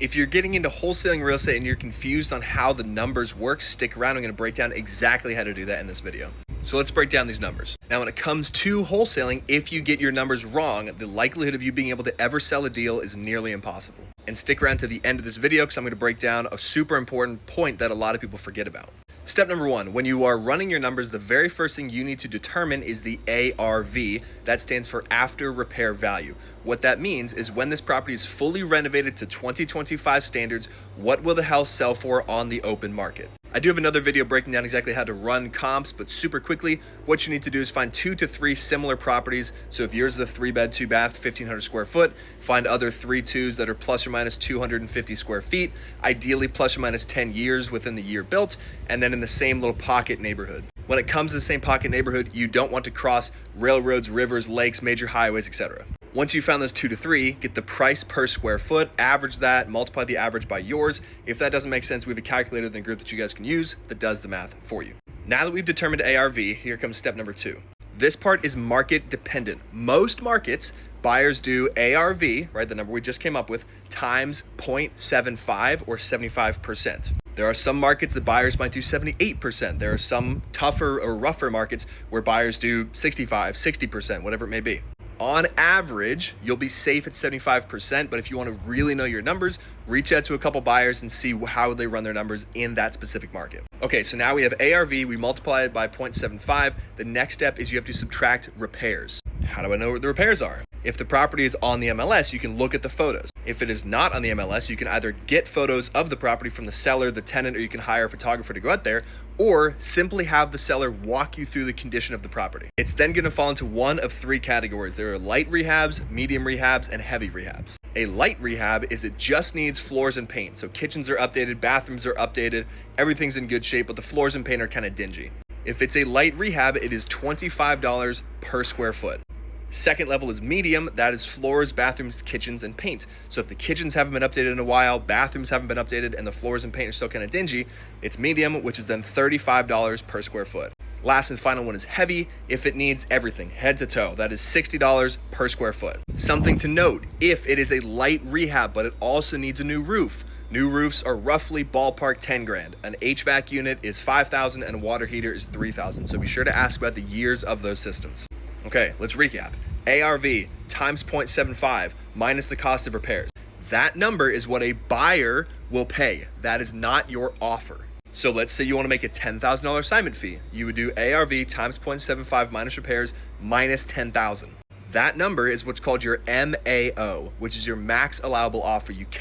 If you're getting into wholesaling real estate and you're confused on how the numbers work, stick around. I'm going to break down exactly how to do that in this video. So let's break down these numbers. Now, when it comes to wholesaling, if you get your numbers wrong, the likelihood of you being able to ever sell a deal is nearly impossible. And stick around to the end of this video because I'm going to break down a super important point that a lot of people forget about. Step number one, when you are running your numbers, the very first thing you need to determine is the ARV. That stands for after repair value. What that means is when this property is fully renovated to 2025 standards, what will the house sell for on the open market? I do have another video breaking down exactly how to run comps, but super quickly, what you need to do is find 2 to 3 similar properties. So if yours is a 3-bed, 2-bath, 1,500 square foot, find other 3-2s that are plus or minus 250 square feet, ideally plus or minus 10 years within the year built, and then in the same little pocket neighborhood. When it comes to the same pocket neighborhood, you don't want to cross railroads, rivers, lakes, major highways, etc. Once you found those 2 to 3, get the price per square foot, average that, multiply the average by yours. If that doesn't make sense, we have a calculator in the group that you guys can use that does the math for you. Now that we've determined ARV, here comes step number 2. This part is market dependent. Most markets, buyers do ARV, right, the number we just came up with, times 0.75 or 75%. There are some markets that buyers might do 78%. There are some tougher or rougher markets where buyers do 65, 60%, whatever it may be. On average, you'll be safe at 75%, but if you want to really know your numbers, reach out to a couple buyers and see how they run their numbers in that specific market. Okay, so now we have ARV, we multiply it by 0.75. The next step is you have to subtract repairs. How do I know what the repairs are? If the property is on the MLS, you can look at the photos. If it is not on the MLS, you can either get photos of the property from the seller, the tenant, or you can hire a photographer to go out there, or simply have the seller walk you through the condition of the property. It's then going to fall into one of 3 categories. There are light rehabs, medium rehabs, and heavy rehabs. A light rehab is it just needs floors and paint. So kitchens are updated, bathrooms are updated, everything's in good shape, but the floors and paint are kind of dingy. If it's a light rehab, it is $25 per square foot. Second level is medium, that is floors, bathrooms, kitchens, and paint. So if the kitchens haven't been updated in a while, bathrooms haven't been updated, and the floors and paint are still kind of dingy, it's medium, which is then $35 per square foot. Last and final one is heavy, if it needs everything, head to toe, that is $60 per square foot. Something to note, if it is a light rehab, but it also needs a new roof, new roofs are roughly ballpark 10 grand. An HVAC unit is 5,000 and a water heater is 3,000. So be sure to ask about the years of those systems. Okay, let's recap. ARV times 0.75 minus the cost of repairs. That number is what a buyer will pay. That is not your offer. So let's say you want to make a $10,000 assignment fee. You would do ARV times 0.75 minus repairs minus 10,000. That number is what's called your MAO, which is your max allowable offer. You